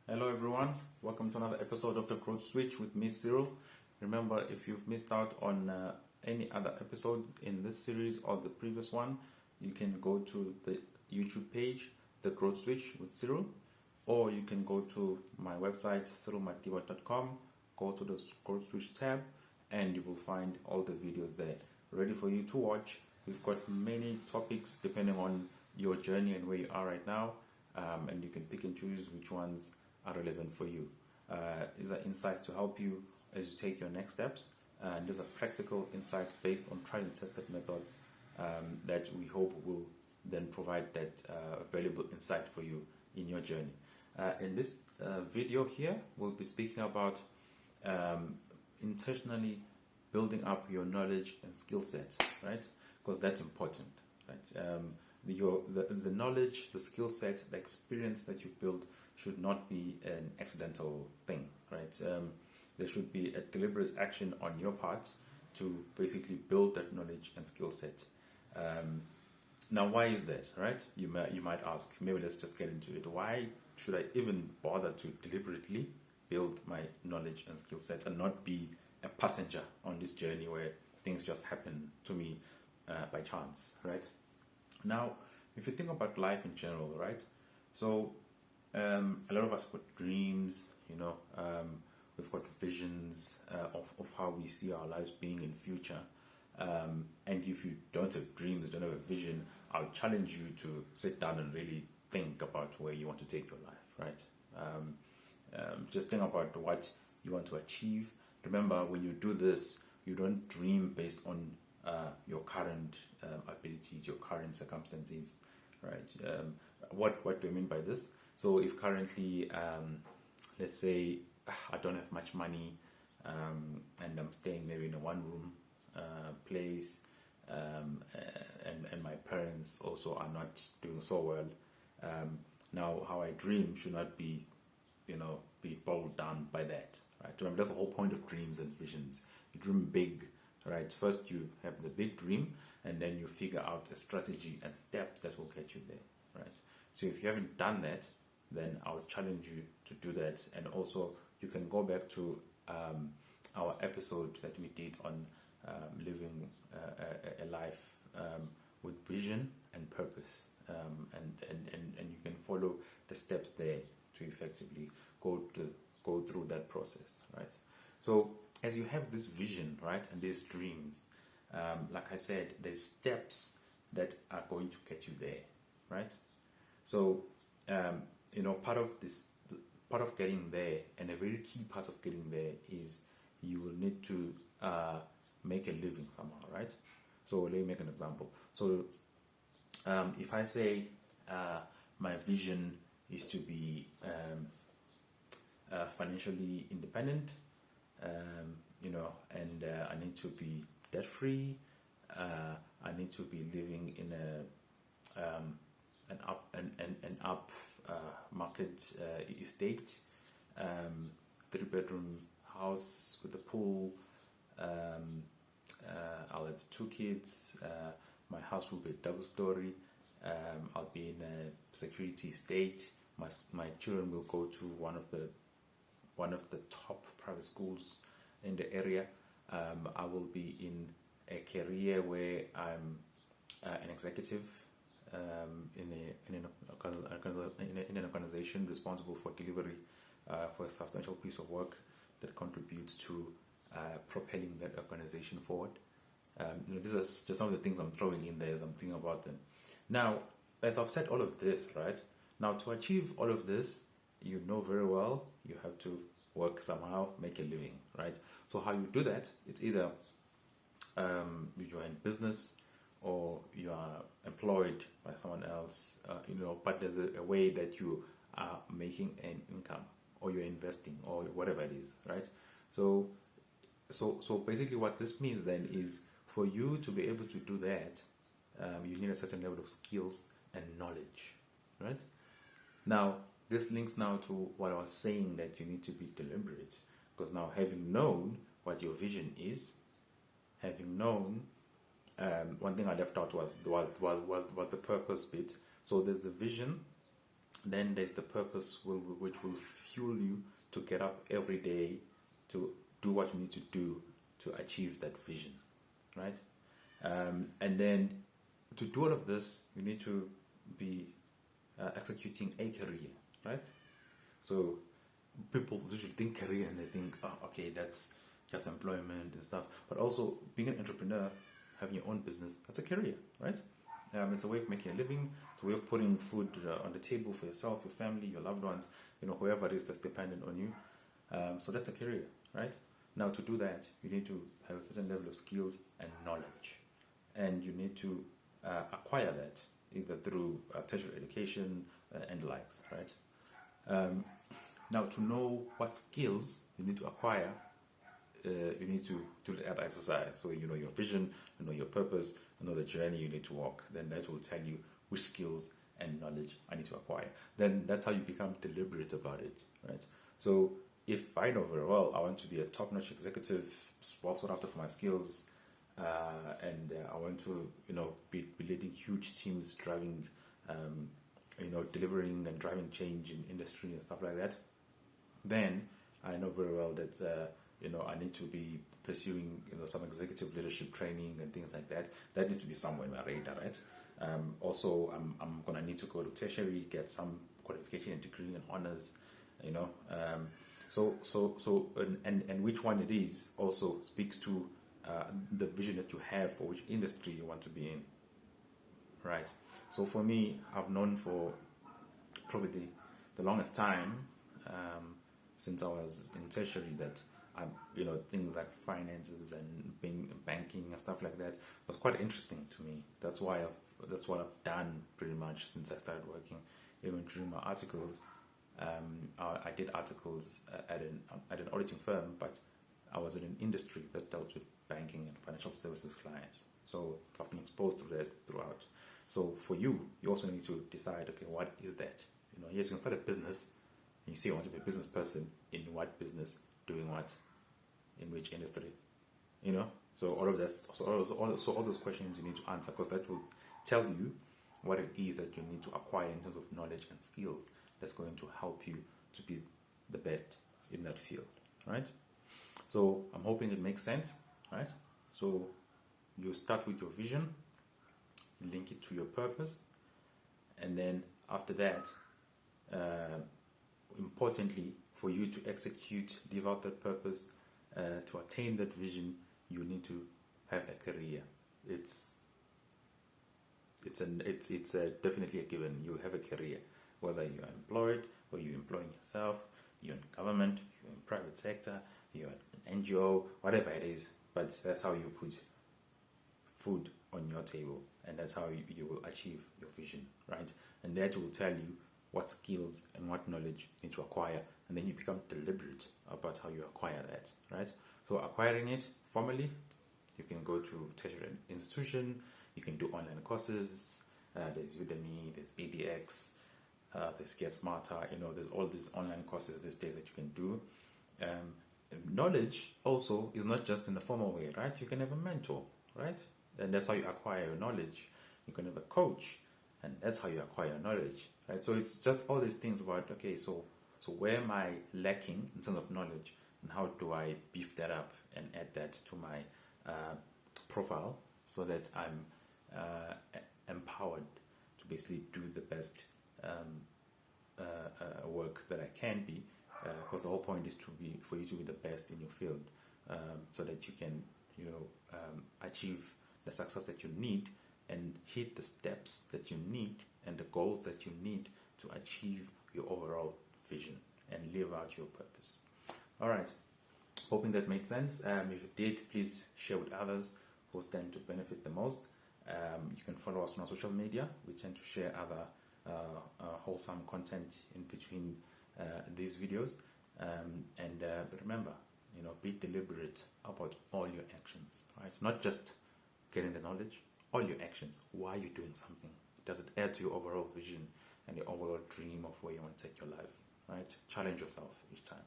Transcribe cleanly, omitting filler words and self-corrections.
Hello everyone, welcome to another episode of the Growth Switch with me, Cyril. Remember, if you've missed out on any other episodes in this series or the previous one, you can go to the YouTube page, The Growth Switch with Cyril, or you can go to my website, cyrilmadiba.com, go to the Growth Switch tab, and you will find all the videos there ready for you to watch. We've got many topics depending on your journey and where you are right now, and you can pick and choose which ones are relevant for you. These are insights to help you as you take your next steps, and these are practical insights based on tried and tested methods that we hope will then provide that valuable insight for you in your journey. In this video here, we'll be speaking about intentionally building up your knowledge and skill set, right? Because that's important, right? The knowledge, the skill set, the experience that you build should not be an accidental thing, right? There should be a deliberate action on your part to basically build that knowledge and skill set. Now, why is that, right? You might ask. Maybe let's just get into it. Why should I even bother to deliberately build my knowledge and skill set and not be a passenger on this journey where things just happen to me by chance, right? Now, if you think about life in general, right? So, a lot of us got dreams, we've got visions of how we see our lives being in future. And if you don't have dreams, don't have a vision, I'll challenge you to sit down and really think about where you want to take your life, right? Just think about what you want to achieve. Remember, when you do this, you don't dream based on your current abilities, your current circumstances, right? What do I mean by this? So if currently, let's say, I don't have much money, and I'm staying maybe in a one-room place, and my parents also are not doing so well. Now, how I dream should not be, be bowled down by that, right? Remember, that's the whole point of dreams and visions. You dream big, right? First, you have the big dream, and then you figure out a strategy and steps that will get you there, right? So if you haven't done that, then I'll challenge you to do that. And also, you can go back to our episode that we did on living a life with vision and purpose, and you can follow the steps there to effectively go through that process, right? So as you have this vision, right, and these dreams, like I said, there's steps that are going to get you there, right? So part of getting there, and a very key part of getting there, is you will need to make a living somehow, right? So let me make an example. So if I say my vision is to be financially independent, and I need to be debt free. I need to be living in an up market estate, 3-bedroom house with a pool. I'll have 2 kids. My house will be a double story. I'll be in a security estate. My children will go to one of the top private schools in the area. I will be in a career where I'm an executive in an organization responsible for delivery for a substantial piece of work that contributes to propelling that organization forward. These are just some of the things I'm throwing in there as I'm thinking about them. Now, as I've said all of this, right? Now, to achieve all of this, you know very well you have to work somehow, make a living, right? So how you do that, it's either you join business or you are employed by someone else, but there's a way that you are making an income, or you're investing, or whatever it is, right? So basically what this means then is, for you to be able to do that, you need a certain level of skills and knowledge, right? Now, this links now to what I was saying, that you need to be deliberate, because now, having known what your vision is, having known, one thing I left out was the purpose bit. So there's the vision, Then there's the purpose, which will fuel you to get up every day to do what you need to do to achieve that vision, right? And then to do all of this, you need to be executing a career, right? So people usually think career and they think, oh, okay, that's just employment and stuff. But also being an entrepreneur, having your own business, that's a career, right? It's a way of making a living. It's a way of putting food on the table for yourself, your family, your loved ones, whoever it is that's dependent on you. So that's a career, right? Now, to do that, you need to have a certain level of skills and knowledge. And you need to acquire that either through tertiary education and the likes, right? Now, to know what skills you need to acquire, you need to do the exercise. So you know your vision, you know your purpose, you know the journey you need to walk. Then that will tell you which skills and knowledge I need to acquire. Then that's how you become deliberate about it, right? So if I know very well I want to be a top-notch executive, well sought after for my skills, and I want to, be leading huge teams, driving, delivering and driving change in industry and stuff like that, then I know very well that I need to be pursuing some executive leadership training and things like that. That needs to be somewhere in my radar, right? Also, I'm gonna need to go to tertiary, get some qualification and degree and honors, and which one it is also speaks to the vision that you have for which industry you want to be in, right? So for me, I've known for probably the longest time since I was in tertiary that things like finances and banking and stuff like that was quite interesting to me. That's what I've done pretty much since I started working. Even during my articles, I did articles at an auditing firm, but I was in an industry that dealt with banking and financial services clients. So I've been exposed to this throughout. So for you also need to decide, okay, what is that? Yes, you can start a business, and you say you want to be a business person. In what business? Doing what? In which industry? So all of that. So all those questions you need to answer, because that will tell you what it is that you need to acquire in terms of knowledge and skills that's going to help you to be the best in that field, right? So I'm hoping it makes sense, right? So you start with your vision, link it to your purpose, and then after that, importantly, for you to execute, live out that purpose, to attain that vision, you need to have a career. It's definitely a given. You'll have a career, whether you're employed or you're employing yourself, you're in government, you're in private sector, you're an NGO, whatever it is. But that's how you put food on your table, and that's how you will achieve your vision, right? And that will tell you what skills and what knowledge you need to acquire, and then you become deliberate about how you acquire that, right? So acquiring it formally, you can go to tertiary institution, you can do online courses, there's Udemy, there's ADX, there's Get Smarter, there's all these online courses these days that you can do. Knowledge also is not just in the formal way, right? You can have a mentor, right? And that's how you acquire your knowledge. You can have a coach, and that's how you acquire knowledge, right? So it's just all these things about, okay, so where am I lacking in terms of knowledge, and how do I beef that up and add that to my profile so that I'm empowered to basically do the best work that I can be, because the whole point is for you to be the best in your field, so that you can achieve the success that you need and hit the steps that you need and the goals that you need to achieve your overall vision and live out your purpose. All right, hoping that made sense. If it did, please share with others who stand to benefit the most. You can follow us on our social media. We tend to share other wholesome content in between these videos. But remember, be deliberate about all your actions. Right? It's not just getting the knowledge. All your actions. Why are you doing something? Does it add to your overall vision and your overall dream of where you want to take your life? Right? Challenge yourself each time.